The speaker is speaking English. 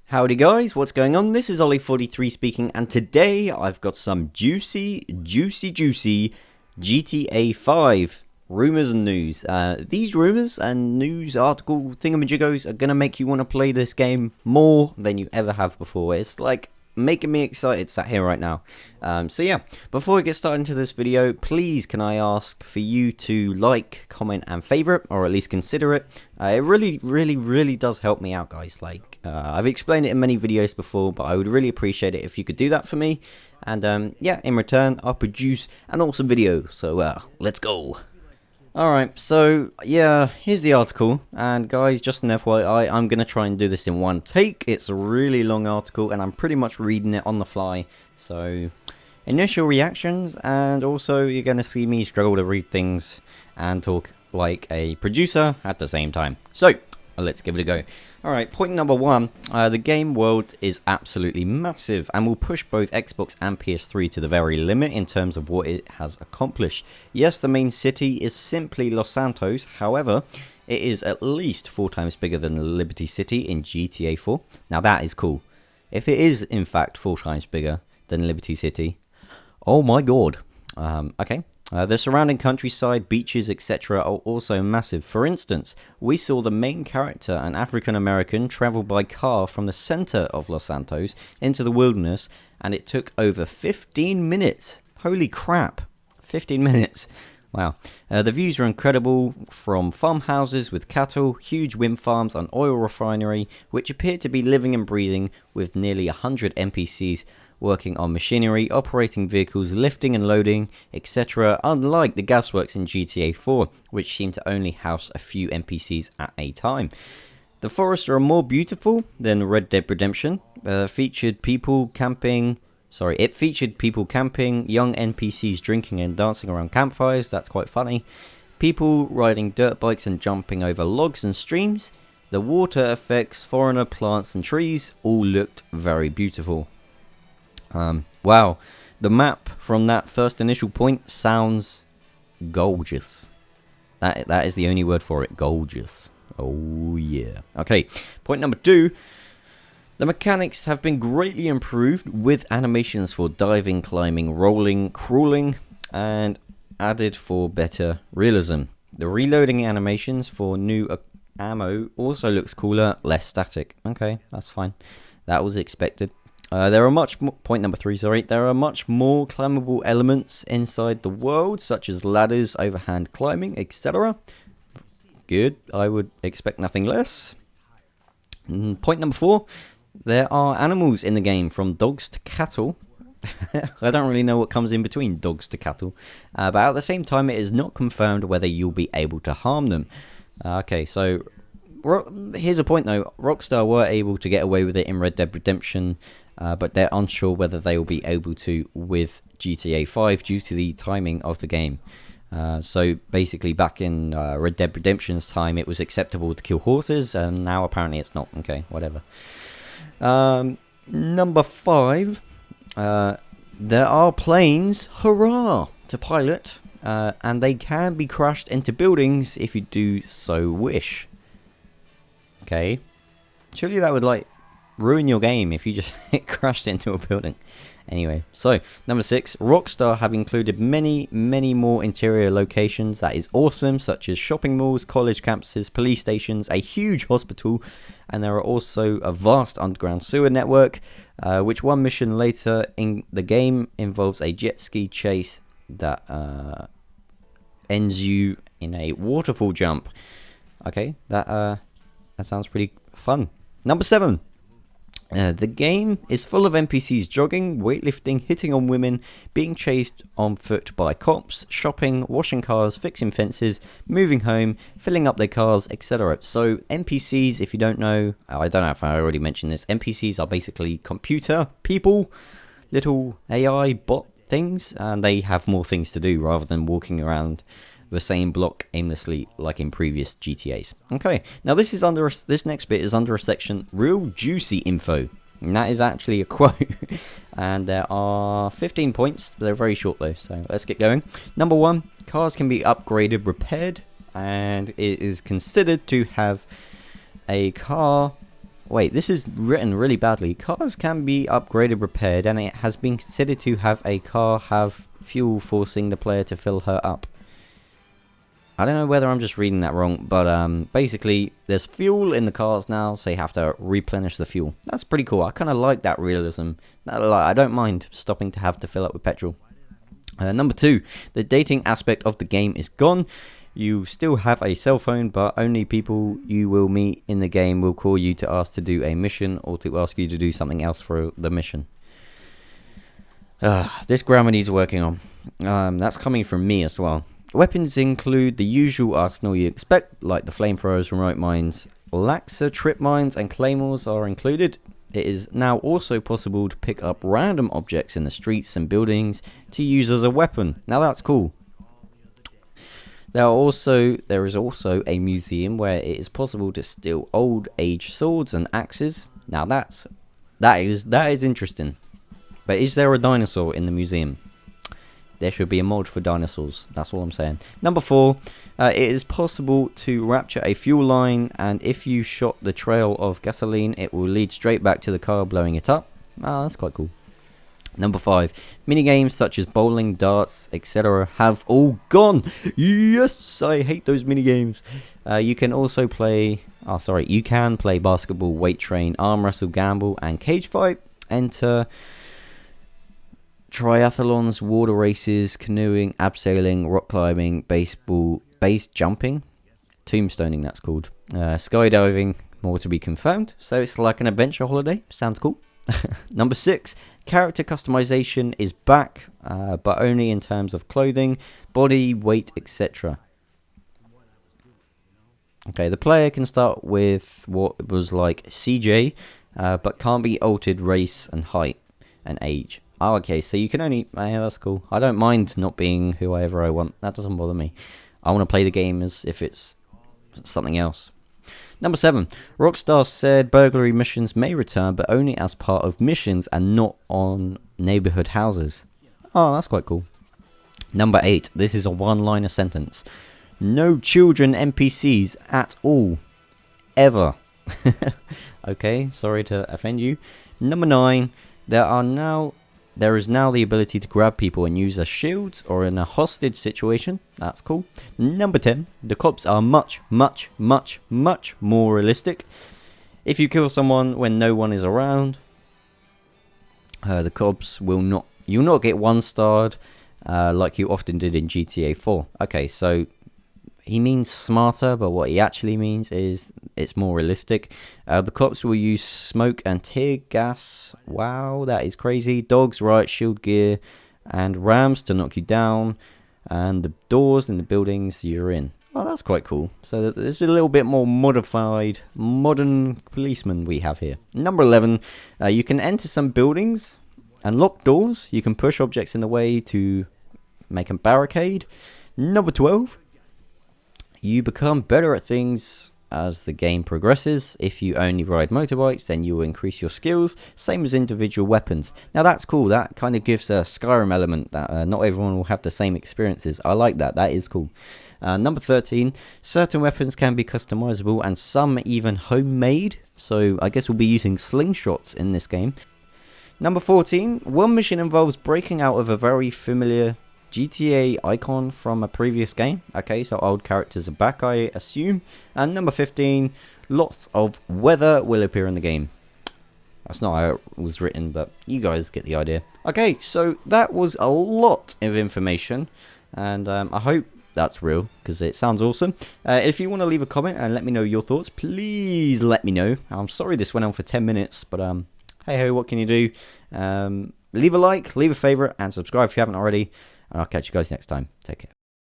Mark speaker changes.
Speaker 1: Howdy guys, what's going on? This is Ollie43 speaking, and today I've got some juicy GTA 5 rumors and news. These rumors and news article thingamajigos are gonna make you want to play this game more than you ever have before. It's like making me excited sat here right now. So yeah, before we get started into this video, please can I ask for you to like, comment and favorite, or at least consider it. It really does help me out, guys. Like I've explained it in many videos before, but I would really appreciate it if you could do that for me. And yeah, in return I'll produce an awesome video. So let's go. Alright, so yeah, here's the article, and guys, just an FYI, I'm going to try and do this in one take. It's a really long article, and I'm pretty much reading it on the fly, so initial reactions, and also you're going to see me struggle to read things and talk like a producer at the same time. So, let's give it a go. Alright, point number one, the game world is absolutely massive and will push both Xbox and PS3 to the very limit in terms of what it has accomplished. Yes, the main city is simply Los Santos, however, it is at least 4 times bigger than Liberty City in GTA 4. Now that is cool. If it is in fact 4 times bigger than Liberty City, oh my god. Okay. The surrounding countryside, beaches, etc. are also massive. For instance, we saw the main character, an African American, travel by car from the center of Los Santos into the wilderness, and it took over 15 minutes. Holy crap, 15 minutes. Wow. The views are incredible, from farmhouses with cattle, huge wind farms, an oil refinery, which appear to be living and breathing, with nearly 100 NPCs working on machinery, operating vehicles, lifting and loading, etc., unlike the gasworks in GTA 4, which seem to only house a few NPCs at a time. The forests are more beautiful than Red Dead Redemption. It featured people camping, young NPCs drinking and dancing around campfires, that's quite funny, people riding dirt bikes and jumping over logs and streams. The water effects, foreigner plants and trees all looked very beautiful. Wow, the map from that first initial point sounds gorgeous. That is the only word for it, gorgeous. Oh yeah. Okay, point number 2. The mechanics have been greatly improved with animations for diving, climbing, rolling, crawling, and added for better realism. The reloading animations for new ammo also looks cooler, less static. Okay, that's fine. That was expected. Point number 3, sorry. There are much more climbable elements inside the world, such as ladders, overhand climbing, etc. Good. I would expect nothing less. Point number 4. There are animals in the game, from dogs to cattle. I don't really know what comes in between dogs to cattle. But at the same time, it is not confirmed whether you'll be able to harm them. Okay, so here's a point though. Rockstar were able to get away with it in Red Dead Redemption, but they're unsure whether they will be able to with GTA 5 due to the timing of the game. So basically back in Red Dead Redemption's time, it was acceptable to kill horses, and now apparently it's not. Okay, whatever. Number 5, there are planes, hurrah, to pilot, and they can be crashed into buildings if you do so wish. Okay, surely that would like ruin your game if you just crashed into a building. Anyway, so number 6, Rockstar have included many more interior locations. That is awesome, such as shopping malls, college campuses, police stations, a huge hospital, and there are also a vast underground sewer network, which one mission later in the game involves a jet ski chase that ends you in a waterfall jump. Okay, that sounds pretty fun. Number 7. The game is full of NPCs jogging, weightlifting, hitting on women, being chased on foot by cops, shopping, washing cars, fixing fences, moving home, filling up their cars, etc. So NPCs, if you don't know, I don't know if I already mentioned this, NPCs are basically computer people, little AI bot things, and they have more things to do rather than walking around the same block aimlessly like in previous GTAs. Okay, now this next bit is under a section, real juicy info, and that is actually a quote. And there are 15 points. They're very short though, so let's get going. Number 1, cars can be upgraded, repaired, and it is considered to have a car Wait, this is written really badly. Cars can be upgraded, repaired, and it has been considered to have a car have fuel, forcing the player to fill her up. I don't know whether I'm just reading that wrong, but basically, there's fuel in the cars now, so you have to replenish the fuel. That's pretty cool. I kind of like that realism. I don't mind stopping to have to fill up with petrol. Number 2, the dating aspect of the game is gone. You still have a cell phone, but only people you will meet in the game will call you to ask to do a mission or to ask you to do something else for the mission. This grammar needs working on. That's coming from me as well. Weapons include the usual arsenal you expect, like the flamethrowers, remote mines, laxer, trip mines, and claymores are included. It is now also possible to pick up random objects in the streets and buildings to use as a weapon. Now that's cool. There is also a museum where it is possible to steal old age swords and axes. Now that is interesting. But is there a dinosaur in the museum? There should be a mod for dinosaurs. That's all I'm saying. Number 4, it is possible to rapture a fuel line, and if you shot the trail of gasoline, it will lead straight back to the car, blowing it up. That's quite cool. Number 5, minigames such as bowling, darts, etc. have all gone. Yes, I hate those minigames. You can also play, you can play basketball, weight train, arm wrestle, gamble, and cage fight. Enter triathlons, water races, canoeing, abseiling, rock climbing, base jumping, tombstoning that's called, skydiving, more to be confirmed. So it's like an adventure holiday. Sounds cool. Number 6, character customization is back, but only in terms of clothing, body, weight, etc. Okay, the player can start with what was like CJ, but can't be altered race and height and age. Oh, okay, so you can only... yeah, that's cool. I don't mind not being whoever I want. That doesn't bother me. I want to play the game as if it's something else. Number 7, Rockstar said burglary missions may return, but only as part of missions and not on neighborhood houses. Oh, that's quite cool. Number 8, this is a one-liner sentence. No children NPCs at all. Ever. Okay, sorry to offend you. Number 9, there is now the ability to grab people and use as shields or in a hostage situation. That's cool. Number 10, the cops are much, much, much, much more realistic. If you kill someone when no one is around, the cops will not... You'll not get 1-starred like you often did in GTA 4. Okay, so he means smarter, but what he actually means is it's more realistic. The cops will use smoke and tear gas. Wow, that is crazy. Dogs, riot shield gear, and rams to knock you down. And the doors in the buildings you're in. Oh, that's quite cool. So there's a little bit more modified, modern policeman we have here. Number 11, you can enter some buildings and lock doors. You can push objects in the way to make a barricade. Number 12, you become better at things as the game progresses. If you only ride motorbikes, then you will increase your skills, same as individual weapons. Now that's cool. That kind of gives a Skyrim element that not everyone will have the same experiences. I like that. That is cool. Number 13, certain weapons can be customizable and some even homemade. So I guess we'll be using slingshots in this game. Number 14, one mission involves breaking out of a very familiar GTA icon from a previous game. Okay, so old characters are back, I assume. And number 15, lots of weather will appear in the game. That's not how it was written, but you guys get the idea. Okay, so that was a lot of information, and I hope that's real, because it sounds awesome. If you want to leave a comment and let me know your thoughts, please let me know. I'm sorry this went on for 10 minutes, but hey ho, what can you do? Leave a like, leave a favourite, and subscribe if you haven't already. And I'll catch you guys next time. Take care.